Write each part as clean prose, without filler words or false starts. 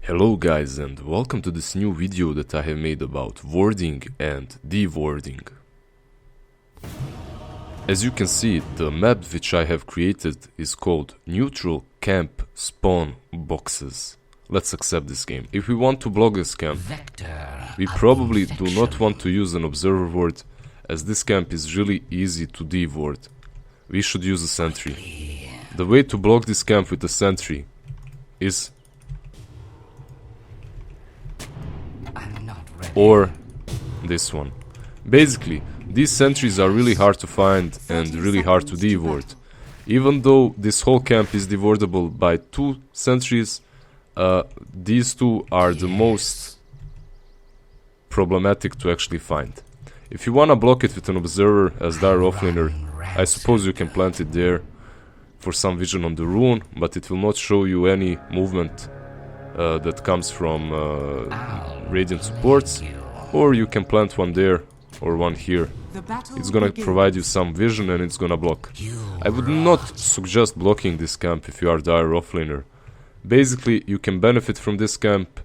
Hello guys, and welcome to this new video that I have made about warding and de-warding. As you can see, the map which I have created is called Neutral Camp Spawn Boxes. Let's accept this game. If we want to block this camp, we probably do not want to use an observer ward, as this camp is really easy to de-ward. We should use a sentry. The way to block this camp with a sentry is or this one. Basically, these sentries are really hard to find and really hard to de-ward. Even though this whole camp is de-wardable by 2 sentries, these 2 are the most problematic to actually find. If you wanna block it with an observer as dire offlaner, I suppose you can plant it there for some vision on the rune, but it will not show you any movement that comes from radiant supports, or you can plant one there or one here. It's gonna provide you some vision and it's gonna block. I would not suggest blocking this camp if you are dire offlaner. Basically, you can benefit from this camp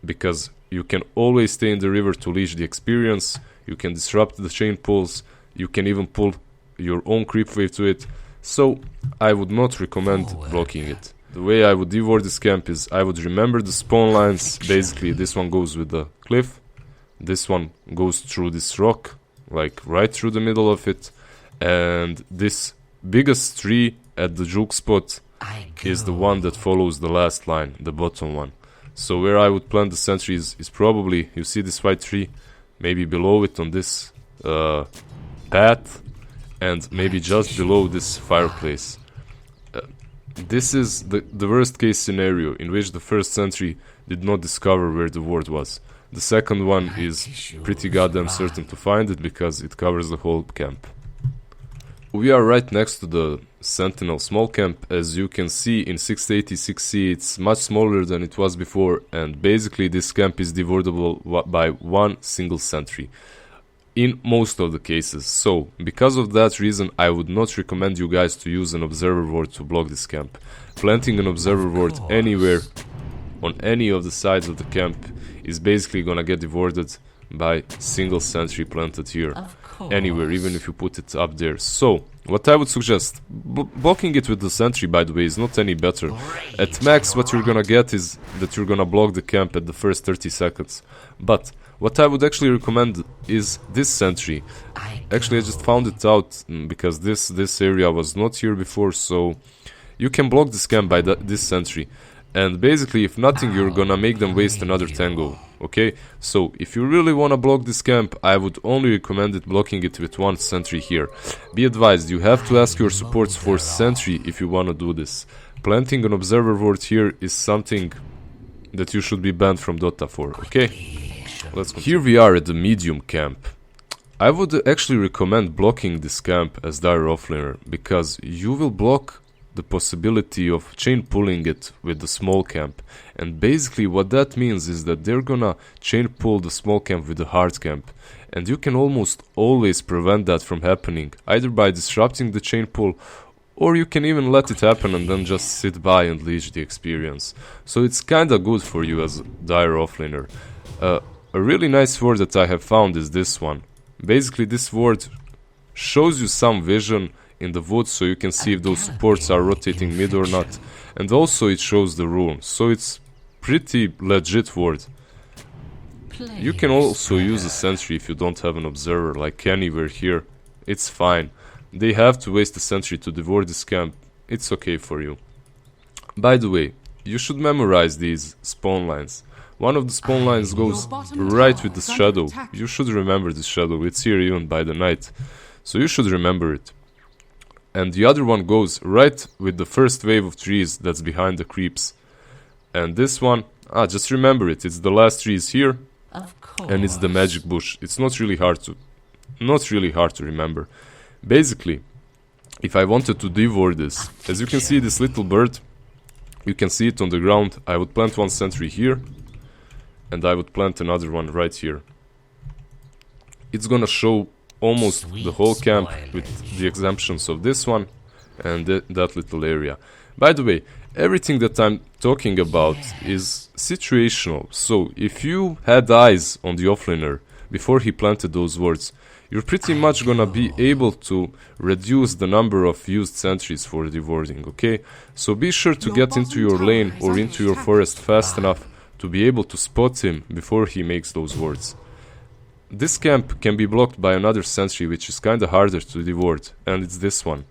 because you can always stay in the river to leash the experience, you can disrupt the chain pulls, you can even pull your own creep wave to it, so I would not recommend blocking it. The way I would de-ward this camp is I would remember the spawn lines. Basically, this one goes with the cliff, this one goes through this rock, like right through the middle of it, and this biggest tree at the juke spot is the one that follows the last line, the bottom one. So where I would plant the sentries is probably, you see this white tree, maybe below it on this path, and maybe just below this fireplace. This is the worst case scenario in which the first sentry did not discover where the ward was. The second one is pretty goddamn certain to find it because it covers the whole camp. We are right next to the Sentinel small camp. As you can see in 686C, it's much smaller than it was before, and basically this camp is de-wardable by one single sentry in most of the cases. So because of that reason, I would not recommend you guys to use an observer ward to block this camp. Planting an observer ward anywhere on any of the sides of the camp is basically gonna get de-warded by single sentry planted here, anywhere, even if you put it up there. So what I would suggest, blocking it with the sentry, by the way, is not any better. At max, what you're gonna get is that you're gonna block the camp at the first 30 seconds. But what I would actually recommend is this sentry. Actually, I just found it out because this area was not here before, so you can block this camp by this sentry. And basically, if nothing, you're gonna make them waste another tango, okay? So if you really wanna block this camp, I would only recommend it blocking it with one sentry here. Be advised, you have to ask your supports for sentry if you wanna do this. Planting an observer ward here is something that you should be banned from Dota for, okay? Let's continue. Here we are at the medium camp. I would actually recommend blocking this camp as dire offlaner because you will block the possibility of chain pulling it with the small camp, and basically what that means is that they're gonna chain pull the small camp with the hard camp, and you can almost always prevent that from happening either by disrupting the chain pull, or you can even let it happen and then just sit by and leash the experience. So it's kinda good for you as a dire offlaner. A really nice ward that I have found is this one. Basically this ward shows you some vision in the woods, so you can see if those supports are rotating mid or not, and also it shows the rune, so it's pretty legit ward. You can also use a sentry if you don't have an observer, like anywhere here, it's fine. They have to waste a sentry to de-ward this camp, it's okay for you. By the way, you should memorize these spawn lines. One of the spawn lines goes right with the shadow. You should remember this shadow, it's here even by the night, so you should remember it. And the other one goes right with the first wave of trees that's behind the creeps. And this one, just remember it, it's the last trees here, and it's the magic bush. It's not really hard to remember. Basically, if I wanted to de-ward this, as you can see this little bird, you can see it on the ground, I would plant one sentry here, and I would plant another one right here. It's gonna show almost the whole camp with the exemptions of this one, and that little area. By the way, everything that I'm talking about is situational. So if you had eyes on the offlaner before he planted those wards, you're pretty much gonna be able to reduce the number of used sentries for the warding, okay? So be sure to get into your lane or into your forest fast enough to be able to spot him before he makes those wards. This camp can be blocked by another sentry which is kinda harder to deward, and it's this one.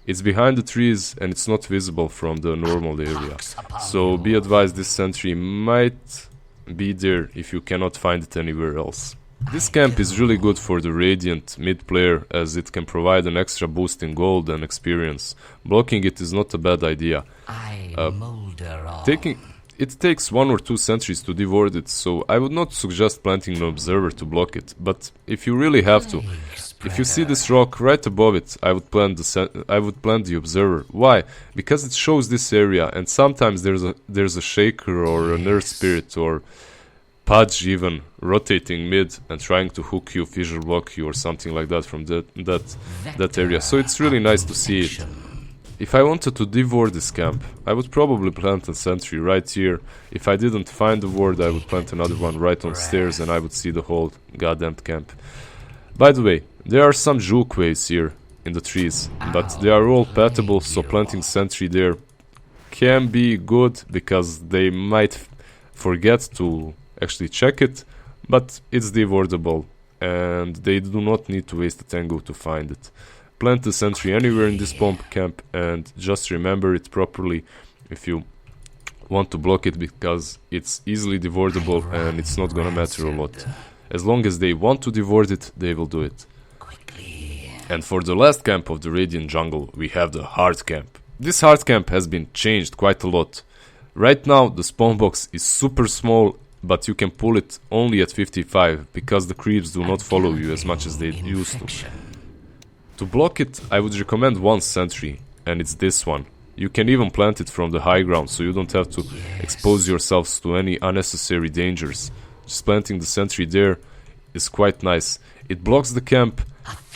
It's behind the trees and it's not visible from the normal area. So be advised, this sentry might be there if you cannot find it anywhere else. This camp is really good for the Radiant mid player as it can provide an extra boost in gold and experience. Blocking it is not a bad idea. It takes 1 or 2 sentries to deward it, so I would not suggest planting an observer to block it, but if you really have to, if you see this rock right above it, I would plant the observer. Why? Because it shows this area, and sometimes there's a shaker or an earth spirit or Pudge even rotating mid and trying to hook you, fissure block you or something like that from that area. So it's really nice to see it. If I wanted to deward this camp, I would probably plant a sentry right here. If I didn't find the ward, I would plant another one right on stairs and I would see the whole goddamn camp. By the way, there are some juke ways here in the trees, but they are all pattable, so planting sentry there can be good because they might forget to actually check it, but it's dewardable and they do not need to waste a tango to find it. Plant the sentry anywhere in this bomb camp and just remember it properly if you want to block it, because it's easily dewardable and it's not gonna matter a lot. As long as they want to deward it, they will do it. And for the last camp of the Radiant jungle, we have the hard camp. This hard camp has been changed quite a lot. Right now the spawn box is super small, but you can pull it only at 55 because the creeps do not follow you as much as they used to. To block it, I would recommend one sentry, and it's this one. You can even plant it from the high ground, so you don't have to expose yourselves to any unnecessary dangers. Just planting the sentry there is quite nice. It blocks the camp,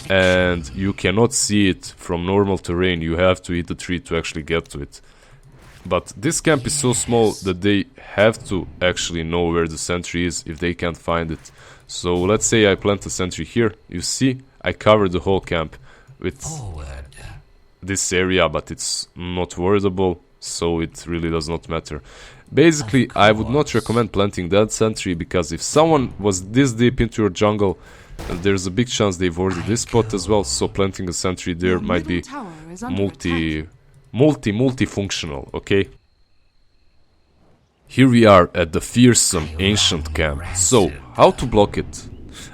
and you cannot see it from normal terrain. You have to hit the tree to actually get to it. But this camp is so small that they have to actually know where the sentry is if they can't find it. So let's say I plant a sentry here. You see, I covered the whole camp with this area, but it's not wardable, so it really does not matter. Basically, I would not recommend planting that sentry, because if someone was this deep into your jungle, there's a big chance they've warded this spot as well, so planting a sentry there might be multifunctional, okay? Here we are at the fearsome ancient camp. So, how to block it?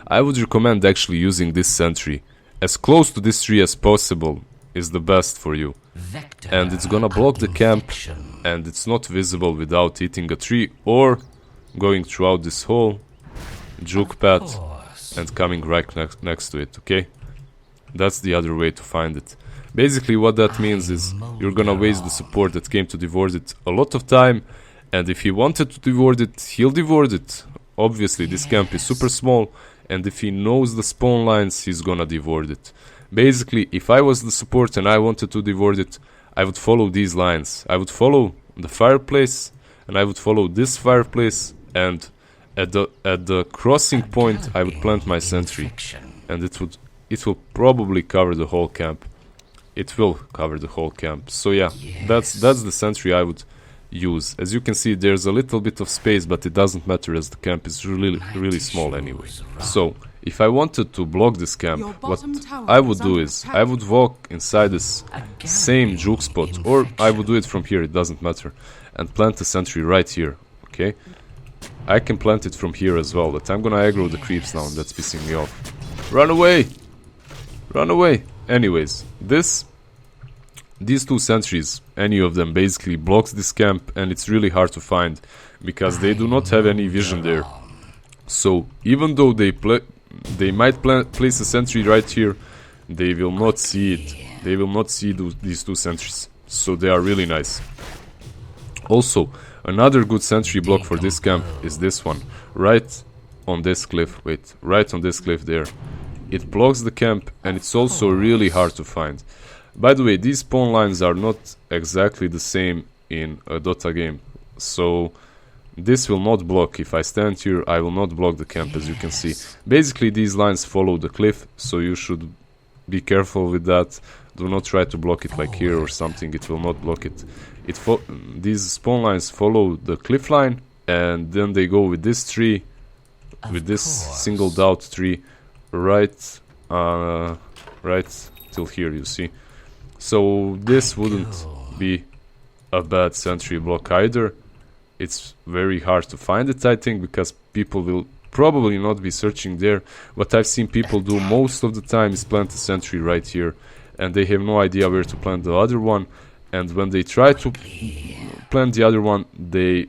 I would recommend actually using this sentry. As close to this tree as possible is the best for you. And it's gonna block the camp, and it's not visible without hitting a tree or going throughout this whole juke path and coming right next to it, okay? That's the other way to find it. Basically what that means is you're gonna waste the support that came to deward it a lot of time, and if he wanted to deward it, he'll deward it. Obviously this camp is super small, and if he knows the spawn lines, he's gonna deward it. Basically, if I was the support and I wanted to deward it, I would follow these lines. I would follow the fireplace, and I would follow this fireplace, and at the crossing point I would plant my sentry, and it will probably cover the whole camp. It will cover the whole camp. So yeah, that's the sentry I would use. As you can see, there's a little bit of space, but it doesn't matter as the camp is really small anyway. So if I wanted to block this camp, what I would do is I would walk inside this same juke spot, or I would do it from here, it doesn't matter, and plant a sentry right here, okay? I can plant it from here as well, but I'm gonna aggro the creeps now, and that's pissing me off. Run away! Run away! Anyways, these two sentries, any of them basically blocks this camp, and it's really hard to find because they do not have any vision there. So even though they might place a sentry right here, they will not see it. They will not see these two sentries. So they are really nice. Also, another good sentry block for this camp is this one, right on this cliff. Wait, right on this cliff there. It blocks the camp, and it's also really hard to find. By the way, these spawn lines are not exactly the same in a Dota game, so this will not block. If I stand here, I will not block the camp, as you can see. Basically, these lines follow the cliff, so you should be careful with that. Do not try to block it like here or something, it will not block it. These spawn lines follow the cliff line, and then they go with this tree, with this singled out tree, right till here, you see. So this wouldn't be a bad sentry block either. It's very hard to find it, I think, because people will probably not be searching there. What I've seen people do most of the time is plant a sentry right here, and they have no idea where to plant the other one. And when they try to plant the other one, they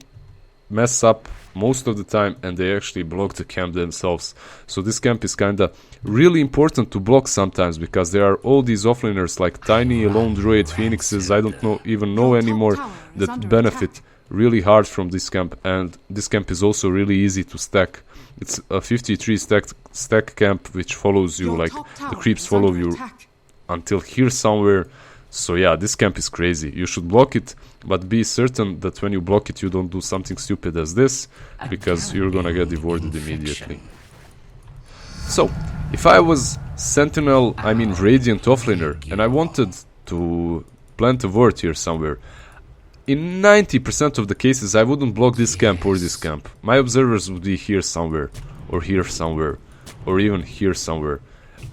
mess up most of the time, and they actually block the camp themselves. So this camp is kinda really important to block sometimes, because there are all these offlaners like Tiny, Lone Druid, Phoenixes, I don't even know anymore, that benefit really hard from this camp. And this camp is also really easy to stack. It's a 53 stack camp which follows you, like the creeps follow you until here somewhere. So yeah, this camp is crazy. You should block it, but be certain that when you block it you don't do something stupid as this, because you're gonna get devoured immediately. So, if I was Sentinel, I mean Radiant offlaner, and I wanted to plant a ward here somewhere, in 90% of the cases I wouldn't block this camp or this camp. My observers would be here somewhere, or even here somewhere.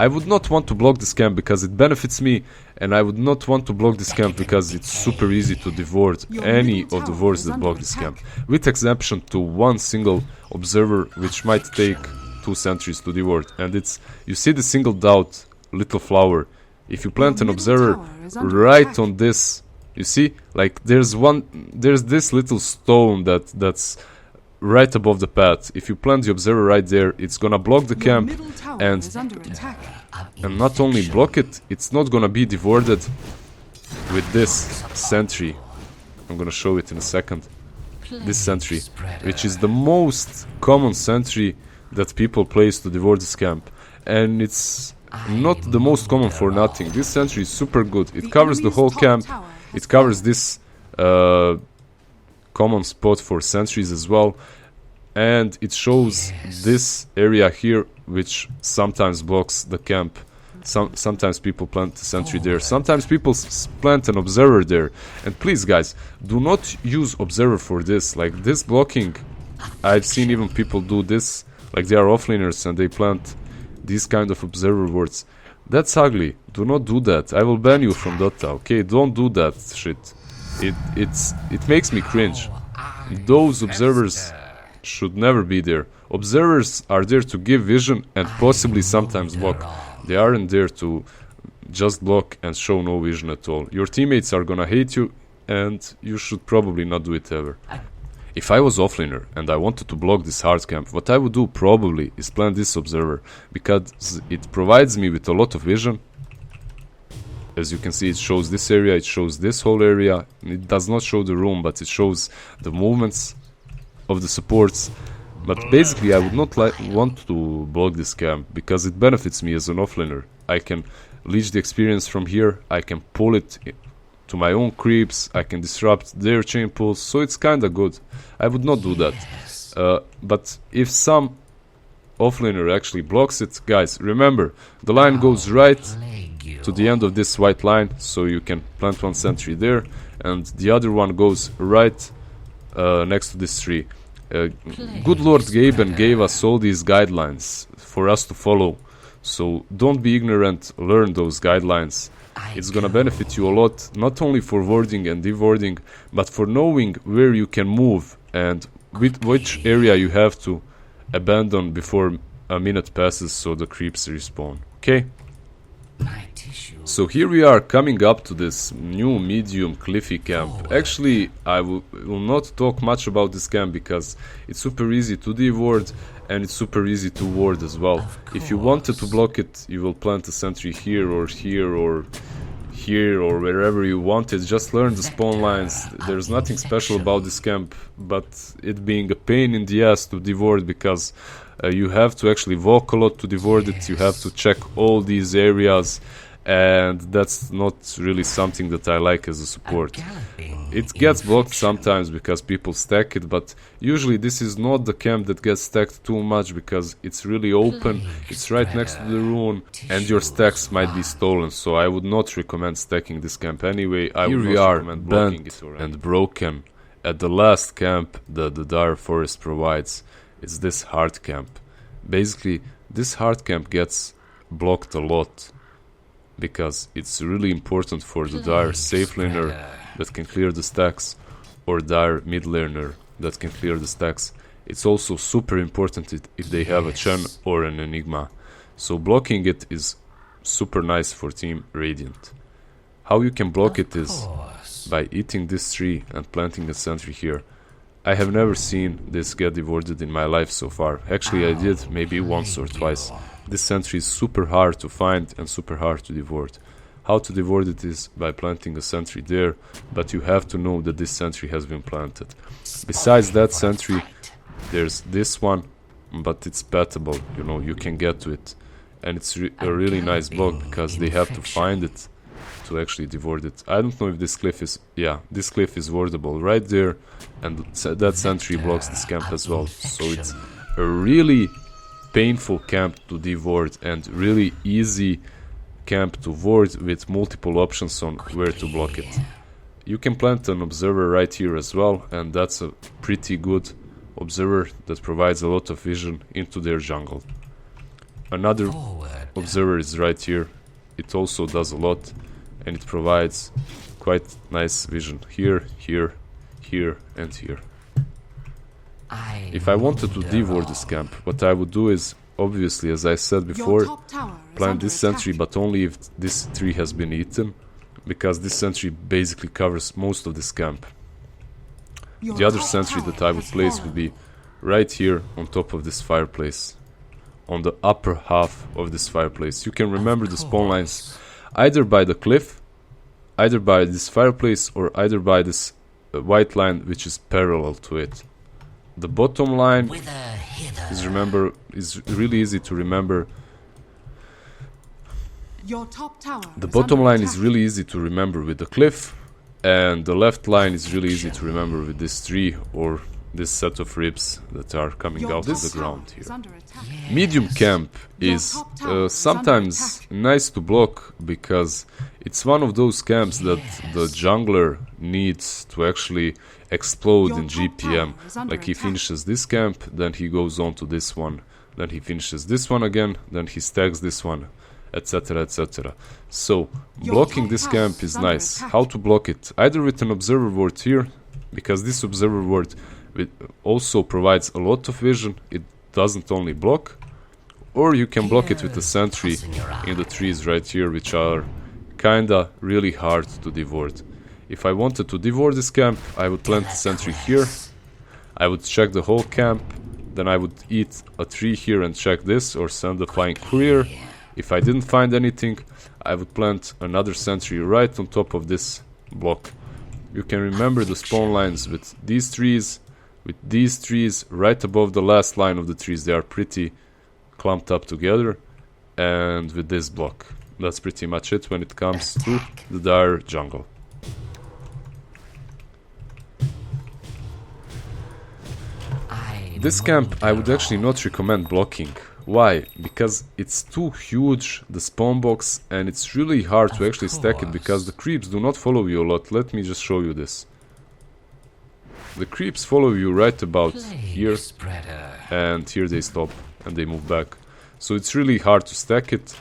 I would not want to block this camp because it benefits me, and I would not want to block this camp because it's super easy to devour any of the wards that block this camp, with exception to one single observer which might take 2 sentries to devour. And it's, you see the singled out little flower. If you plant an observer right on this, you see, like there's this little stone that's right above the path. If you plant the observer right there, it's gonna block the camp, and not only block it, it's not gonna be devoured with this sentry. I'm gonna show it in a second. This sentry, which is the most common sentry that people place to devour this camp, and it's not the most common for nothing. This sentry is super good. It covers the whole camp. It covers this common spot for sentries as well, and it shows this area here which sometimes blocks the camp. Sometimes people plant a sentry there, sometimes people plant an observer there. And please guys, do not use observer for this, like this blocking. I've seen even people do this, like they are offlaners and they plant these kind of observer wards. That's ugly. Do not do that. I will ban you from Dota, okay? Don't do that shit. It makes me cringe. Those observers should never be there. Observers are there to give vision and possibly sometimes block. They aren't there to just block and show no vision at all. Your teammates are gonna hate you, and you should probably not do it ever. If I was offlaner and I wanted to block this hard camp, what I would do probably is plant this observer, because it provides me with a lot of vision. As you can see, it shows this area, it shows this whole area. It does not show the room, but it shows the movements of the supports. But basically I would not want to block this camp, because it benefits me as an offlaner. I can leech the experience from here, I can pull it to my own creeps, I can disrupt their chain pulls, so it's kinda good. I would not do that. But if some offlaner actually blocks it, guys, remember, the line goes right to the end of this white line, so you can plant one sentry there, and the other one goes right next to this tree. Good Lord Gaben gave us all these guidelines for us to follow, so don't be ignorant, learn those guidelines. It's gonna benefit you a lot, not only for warding and devouring, but for knowing where you can move and which area you have to abandon before a minute passes so the creeps respawn, okay? So here we are coming up to this new medium cliffy camp. Actually, I will not talk much about this camp because it's super easy to devour and it's super easy to ward as well. If you wanted to block it, you will plant a sentry here or here or here or wherever you want it. Just learn the spawn lines. There's nothing special about this camp, but it being a pain in the ass to devour because you have to actually walk a lot to devour it. You have to check all these areas, and that's not really something that I like as a support. It gets blocked sometimes because people stack it, but usually this is not the camp that gets stacked too much because it's really open, it's right next to the rune, and your stacks might be stolen, so I would not recommend stacking this camp anyway. Here we are, bent and broken, at the last camp that the Dire Forest provides. It's this hard camp. Basically, this hard camp gets blocked a lot, because it's really important for the Dire safe laner that can clear the stacks, or Dire mid laner that can clear the stacks. It's also super important if they have a Chen or an Enigma. So blocking it is super nice for Team Radiant. How you can block it is by eating this tree and planting a sentry here. I have never seen this get devoured in my life so far. Actually, I did maybe once or twice. This sentry is super hard to find and super hard to devour. How to devour it is by planting a sentry there, but you have to know that this sentry has been planted. Besides that sentry, there's this one, but it's pattable, you know, you can get to it. And it's a really nice block because they have to find it to actually devour it. I don't know if this cliff is... yeah, this cliff is wardable right there, and that sentry blocks this camp as well. So it's a really painful camp to devour and really easy camp to ward with multiple options on where to block it. You can plant an observer right here as well, and that's a pretty good observer that provides a lot of vision into their jungle. Another observer is right here. It also does a lot, and it provides quite nice vision here, here, here, and here. If I wanted to devour this camp, what I would do is, obviously, as I said before, plant this sentry, but only if this tree has been eaten, because this sentry basically covers most of this camp. The other sentry that I would place would be right here on top of this fireplace, on the upper half of this fireplace. You can remember the spawn lines either by the cliff, either by this fireplace, or either by this white line which is parallel to it. The bottom line is really easy to remember. The bottom line is really easy to remember with the cliff, and the left line is really easy to remember with this tree or this set of ribs that are coming out of the ground here. Medium camp is sometimes nice to block because it's one of those camps that the jungler needs to actually explode in GPM. Like he finishes this camp, then he goes on to this one, then he finishes this one again, then he stacks this one, etc, etc. So blocking this camp is nice. How to block it? Either with an observer ward here, because this observer ward also provides a lot of vision, it doesn't only block, or you can block it with a sentry in the trees right here, which are kinda really hard to devour. If I wanted to devour this camp, I would plant a sentry here, I would check the whole camp, then I would eat a tree here and check this, or send a flying courier. If I didn't find anything, I would plant another sentry right on top of this block. You can remember the spawn lines with these trees right above the last line of the trees. They are pretty clumped up together, and with this block. That's pretty much it when it comes to the Dire jungle. This camp I would actually not recommend blocking. Why? Because it's too huge, the spawn box, and it's really hard to actually stack it because the creeps do not follow you a lot. Let me just show you this. The creeps follow you right about here, and here they stop and they move back. So it's really hard to stack it.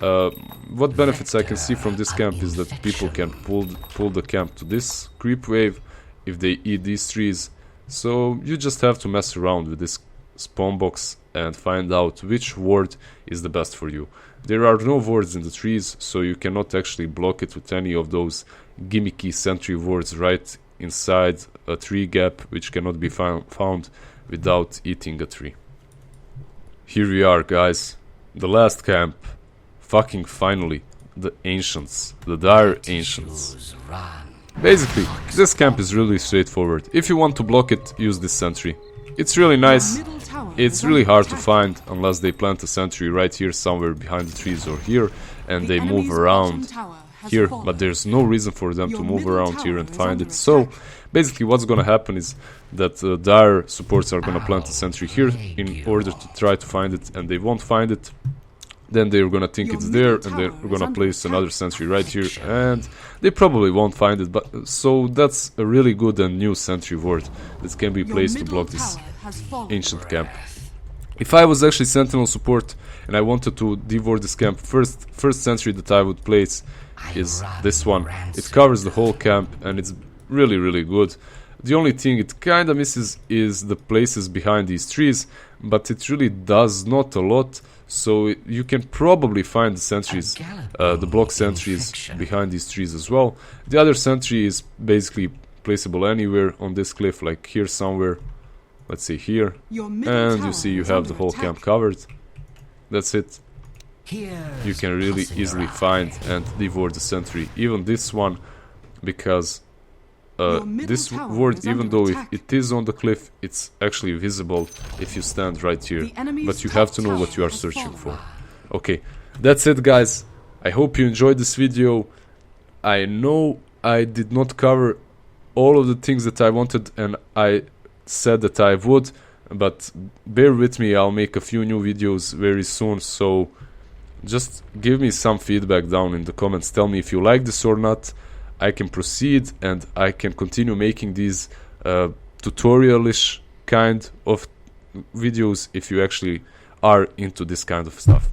What benefits I can see from this camp is that people can pull the camp to this creep wave if they eat these trees. So you just have to mess around with this spawn box and find out which ward is the best for you. There are no wards in the trees, so you cannot actually block it with any of those gimmicky sentry wards right inside a tree gap, which cannot be found without eating a tree. Here we are, guys. The last camp. Fucking finally. The Ancients. The Dire Ancients. Basically, this camp is really straightforward. If you want to block it, use this sentry. It's really nice. it's really hard to find unless they plant a sentry right here somewhere behind the trees or here, and they move around here, but there's no reason for them to move around here and find it. So basically what's gonna happen is that dire supports are gonna plant a sentry here in order to try to find it, and they won't find it. Then they're gonna think it's there, and they're gonna place another sentry right here, and they probably won't find it. But so that's a really good and new sentry ward that can be placed to block this ancient camp. If I was actually sentinel support and I wanted to devour this camp, first sentry that I would place is this one. It covers the whole camp and it's really good. The only thing it kinda misses is the places behind these trees, but it really does not a lot. So you can probably find the sentries, the block sentries behind these trees as well. The other sentry is basically placeable anywhere on this cliff, like here somewhere. Let's see here, and you see you have the whole camp covered. That's it. You can really easily find and devour the sentry, even this one, because this ward, even though if it is on the cliff, it's actually visible if you stand right here, but you have to know what you are searching for. Okay, that's it guys. I hope you enjoyed this video. I know I did not cover all of the things that I wanted and I said that I would, but bear with me, I'll make a few new videos very soon, so just give me some feedback down in the comments. Tell me if you like this or not. I can proceed and I can continue making these tutorial-ish kind of videos if you actually are into this kind of stuff.